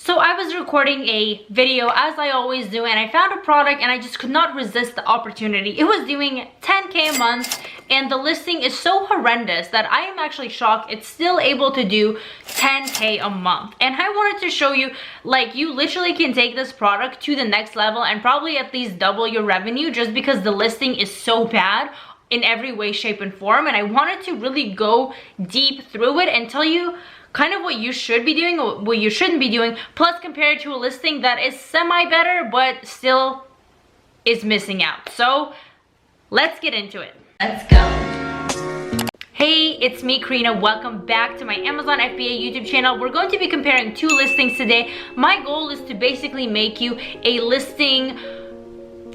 So I was recording a video as I always do, and I found a product and I just could not resist the opportunity. It was doing 10K a month and the listing is so horrendous that I am actually shocked it's still able to do 10K a month. And I wanted to show you, like, you literally can take this product to the next level and probably at least double your revenue just because the listing is so bad in every way, shape, and form. And I wanted to really go deep through it and tell you kind of what you should be doing or what you shouldn't be doing, plus compare it to a listing that is semi better but still is missing out. So let's get into it. Let's go. Hey, it's me, Karina. Welcome back to my Amazon FBA YouTube channel. We're going to be comparing two listings today. My goal is to basically make you a listing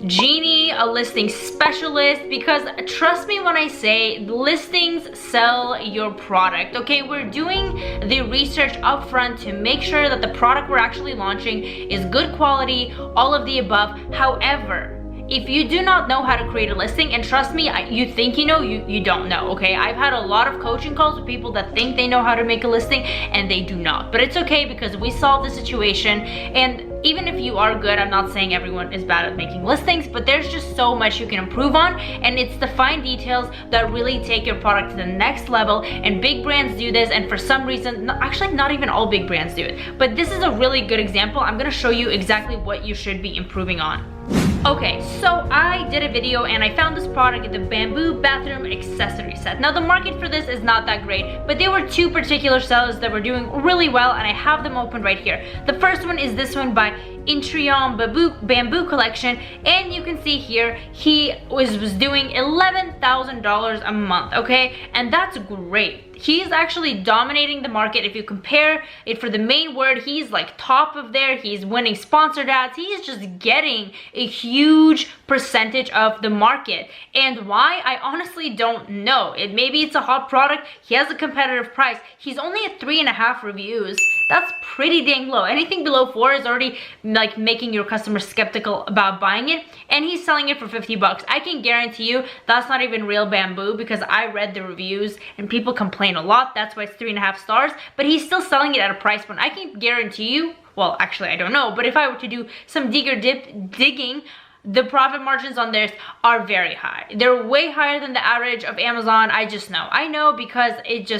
genie, a listing specialist, because trust me when I say listings sell your product. Okay, we're doing the research up front to make sure that the product we're actually launching is good quality, all of the above. However, if you do not know how to create a listing, and trust me, you think you know, you don't know, okay? I've had a lot of coaching calls with people that think they know how to make a listing and they do not. But it's okay because we solved the situation. And even if you are good, I'm not saying everyone is bad at making listings, but there's just so much you can improve on. And it's the fine details that really take your product to the next level. And big brands do this, and for some reason, actually not even all big brands do it. But this is a really good example. I'm gonna show you exactly what you should be improving on. Okay, so I did a video and I found this product, the bamboo bathroom accessory set. Now the market for this is not that great, but there were two particular sellers that were doing really well, and I have them open right here. The first one is this one by Intrion Bamboo Collection, and you can see here he was doing $11,000 a month, okay? And that's great. He's actually dominating the market. If you compare it for the main word, he's like top of there. He's winning sponsored ads. He's just getting a huge percentage of the market. And why? I honestly don't know. Maybe it's a hot product. He has a competitive price. He's only at 3.5 reviews. That's pretty dang low. Anything below 4 is already like making your customers skeptical about buying it. And he's selling it for 50 bucks. I can guarantee you that's not even real bamboo, because I read the reviews and people complain a lot. That's why it's 3.5 stars, but he's still selling it at a price point. I can guarantee you, well, actually I don't know, but if I were to do some digging, the profit margins on this are very high. They're way higher than the average of Amazon. I just know. I know because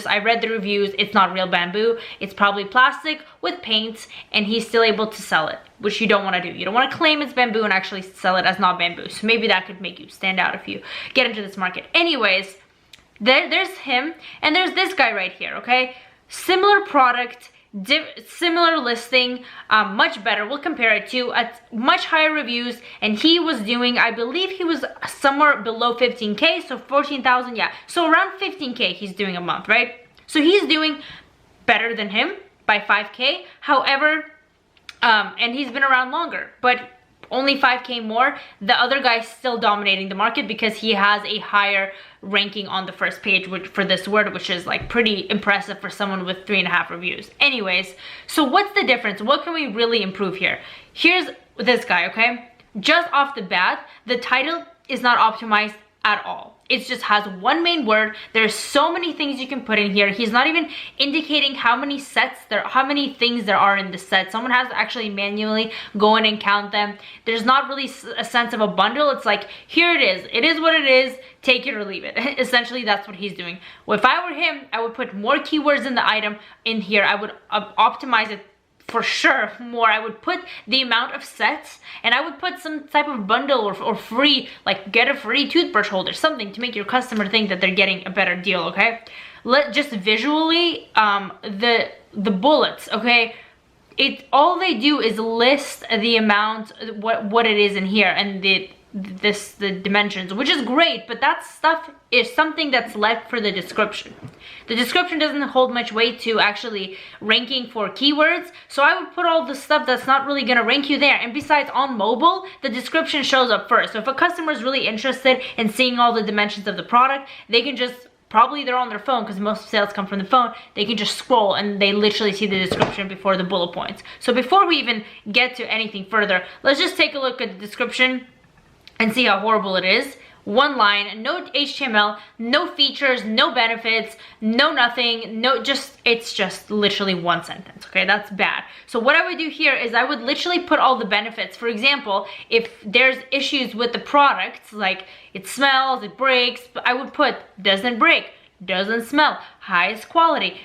I read the reviews. It's not real bamboo. It's probably plastic with paint, and he's still able to sell it, which you don't want to do. You don't want to claim it's bamboo and actually sell it as not bamboo. So maybe that could make you stand out if you get into this market. Anyways, there's him, and there's this guy right here, okay? Similar product, similar listing, much better. We'll compare it to much higher reviews, and he was doing, I believe he was somewhere below 15K, so 14,000, yeah. So around 15K he's doing a month, right? So he's doing better than him by 5K. However, and he's been around longer, but only 5K more. The other guy's still dominating the market because he has a higher ranking on the first page for this word, which is like pretty impressive for someone with 3.5 reviews. Anyways, so what's the difference? What can we really improve here? Here's this guy, okay? Just off the bat, the title is not optimized at all. It just has one main word. There's so many things you can put in here. He's not even indicating how many things there are in the set. Someone has to actually manually go in and count them. There's not really a sense of a bundle. It's like, here it is. It is what it is. Take it or leave it. Essentially, that's what he's doing. Well, if I were him, I would put more keywords in the item in here. I would optimize it for sure more. I would put the amount of sets, and I would put some type of bundle or free, like get a free toothbrush holder, something to make your customer think that they're getting a better deal, okay? Just visually, the bullets, okay? All they do is list the amount, what it is in here, and the dimensions, which is great, but that stuff is something that's left for the description. The description doesn't hold much weight to actually ranking for keywords, so I would put all the stuff that's not really gonna rank you there. And besides, on mobile, the description shows up first. So if a customer is really interested in seeing all the dimensions of the product, they can just, probably they're on their phone because most sales come from the phone, they can just scroll and they literally see the description before the bullet points. So before we even get to anything further, let's just take a look at the description and see how horrible it is. one line, no HTML, no features, no benefits, no nothing, no just, it's just literally one sentence, okay? That's bad. So what I would do here is I would literally put all the benefits. For example, if there's issues with the product, like it smells, it breaks, I would put doesn't break, doesn't smell, highest quality,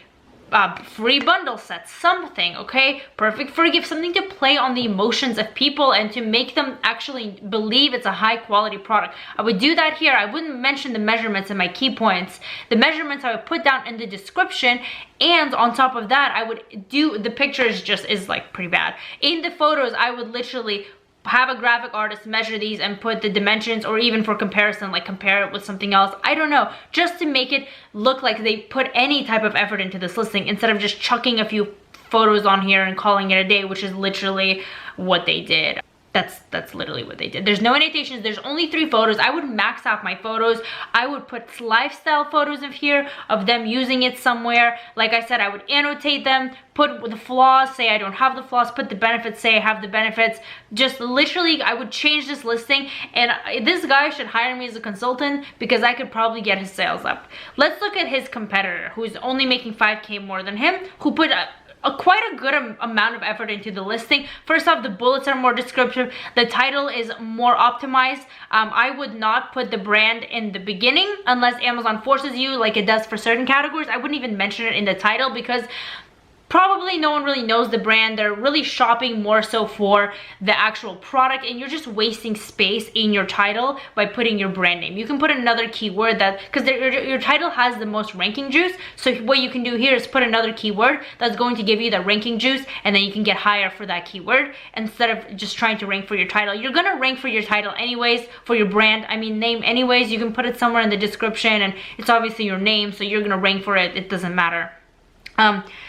free bundle sets, something, okay? Perfect for a gift, something to play on the emotions of people and to make them actually believe it's a high quality product. I would do that here. I wouldn't mention the measurements and my key points. The measurements I would put down in the description, and on top of that, I would do the pictures just is like pretty bad. In the photos, I would literally have a graphic artist measure these and put the dimensions, or even for comparison, like compare it with something else. I don't know, just to make it look like they put any type of effort into this listing instead of just chucking a few photos on here and calling it a day, which is literally what they did. That's literally what they did. There's no annotations, there's only 3 photos. I would max out my photos. I would put lifestyle photos of here, of them using it somewhere. Like I said, I would annotate them, put the flaws, say I don't have the flaws, put the benefits, say I have the benefits. Just literally, I would change this listing, and this guy should hire me as a consultant because I could probably get his sales up. Let's look at his competitor, who's only making 5K more than him, who put quite a good amount of effort into the listing. First off, the bullets are more descriptive. The title is more optimized. I would not put the brand in the beginning unless Amazon forces you, like it does for certain categories. I wouldn't even mention it in the title because probably no one really knows the brand. They're really shopping more so for the actual product, and you're just wasting space in your title by putting your brand name. You can put another keyword that, because your title has the most ranking juice, so what you can do here is put another keyword that's going to give you the ranking juice, and then you can get higher for that keyword instead of just trying to rank for your title. You're gonna rank for your title anyways, for your brand, I mean name anyways. You can put it somewhere in the description, and it's obviously your name, so you're gonna rank for it. It doesn't matter.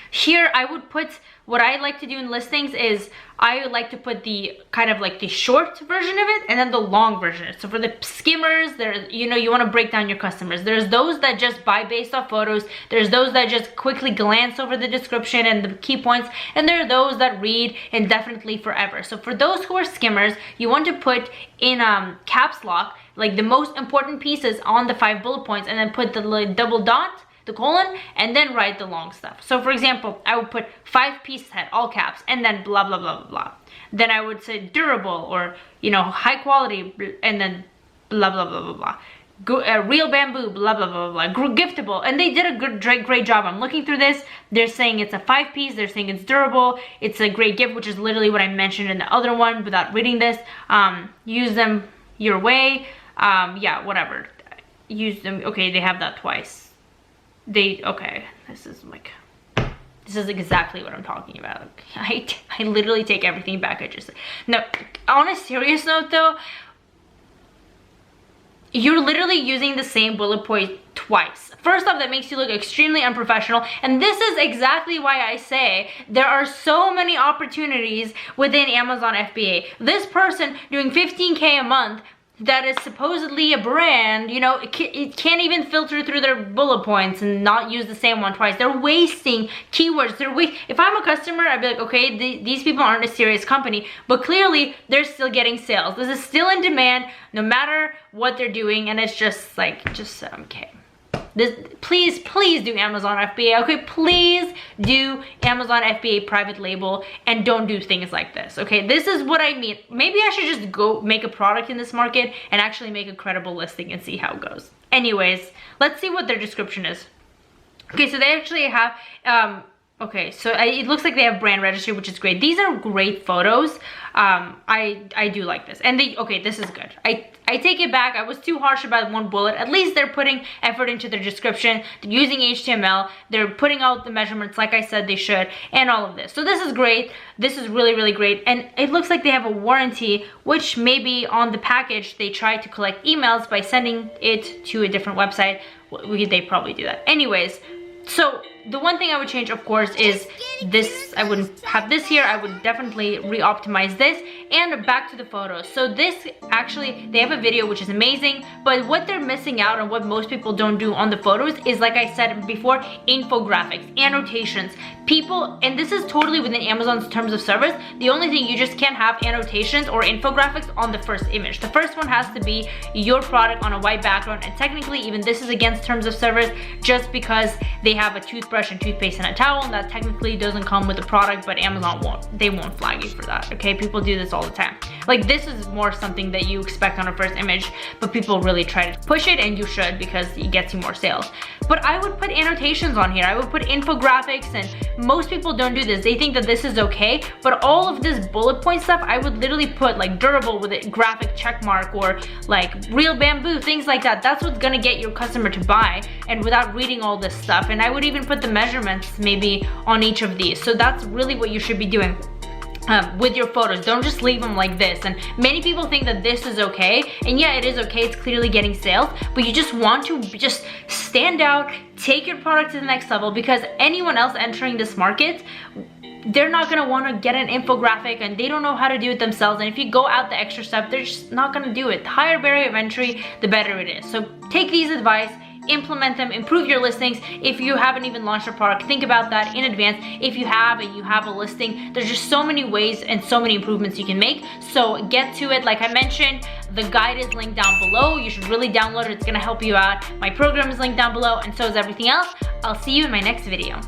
Here I would put, what I like to do in listings is I like to put the kind of like the short version of it and then the long version. So for the skimmers, there, you know, you want to break down your customers. There's those that just buy based off photos. There's those that just quickly glance over the description and the key points. And there are those that read indefinitely forever. So for those who are skimmers, you want to put in caps lock, like the most important pieces on the 5 bullet points, and then put the double dot, the colon, and then write the long stuff. So for example, I would put 5-piece set, all caps, and then blah, blah, blah, blah, blah. Then I would say durable, or, you know, high quality, and then blah, blah, blah, blah, blah. Real bamboo, blah, blah, blah, blah, giftable. And they did a great job. I'm looking through this. They're saying it's a 5-piece. They're saying it's durable. It's a great gift, which is literally what I mentioned in the other one without reading this. Use them your way. Yeah, whatever. Use them. Okay, they have that twice. Okay, this is exactly what I'm talking about. I literally take everything back I just said. No, on a serious note though, you're literally using the same bullet point twice. First off, that makes you look extremely unprofessional, and this is exactly why I say there are so many opportunities within Amazon FBA. This person doing 15K a month that is supposedly a brand, you know, it can't even filter through their bullet points and not use the same one twice. They're wasting keywords. If I'm a customer, I'd be like, okay, these people aren't a serious company, but clearly they're still getting sales. This is still in demand no matter what they're doing, and it's just like, okay. Please do Amazon FBA, okay? Please do Amazon FBA private label, and don't do things like this, okay? This is what I mean. Maybe I should just go make a product in this market and actually make a credible listing and see how it goes. Anyways, let's see what their description is. Okay, so they actually have, okay, so it looks like they have brand registry, which is great. These are great photos. I do like this. And okay, this is good. I take it back. I was too harsh about one bullet. At least they're putting effort into their description. They're using HTML. They're putting out the measurements like I said they should, and all of this. So this is great. This is really, really great. And it looks like they have a warranty, which maybe on the package they try to collect emails by sending it to a different website. They probably do that. Anyways, so the one thing I would change, of course, is this. I wouldn't have this here. I would definitely re-optimize this. And back to the photos. So this, actually, they have a video which is amazing, but what they're missing out on, what most people don't do on the photos, is, like I said before, infographics, annotations. People, and this is totally within Amazon's terms of service, the only thing, you just can't have annotations or infographics on the first image. The first one has to be your product on a white background, and technically even this is against terms of service just because they have a toothbrush and toothpaste and a towel, and that technically doesn't come with the product, but Amazon won't flag you for that, okay? People do this all the time. Like, this is more something that you expect on a first image, but people really try to push it, and you should, because it gets you more sales. But I would put annotations on here. I would put infographics, and most people don't do this. They think that this is okay, but all of this bullet point stuff, I would literally put like durable with a graphic check mark, or like real bamboo, things like that. That's what's gonna get your customer to buy, and without reading all this stuff. And I would even put the measurements maybe on each of these. So that's really what you should be doing. With your photos. Don't just leave them like this. And many people think that this is okay, and yeah, it is okay, it's clearly getting sales, but you just want to just stand out, take your product to the next level, because anyone else entering this market, they're not gonna wanna get an infographic, and they don't know how to do it themselves, and if you go out the extra step, they're just not gonna do it. The higher barrier of entry, the better it is. So take these advice, implement them, improve your listings. If you haven't even launched a product, think about that in advance. If you have, and you have a listing, there's just so many ways and so many improvements you can make. So get to it. Like I mentioned, the guide is linked down below. You should really download it. It's gonna help you out. My program is linked down below, and so is everything else. I'll see you in my next video.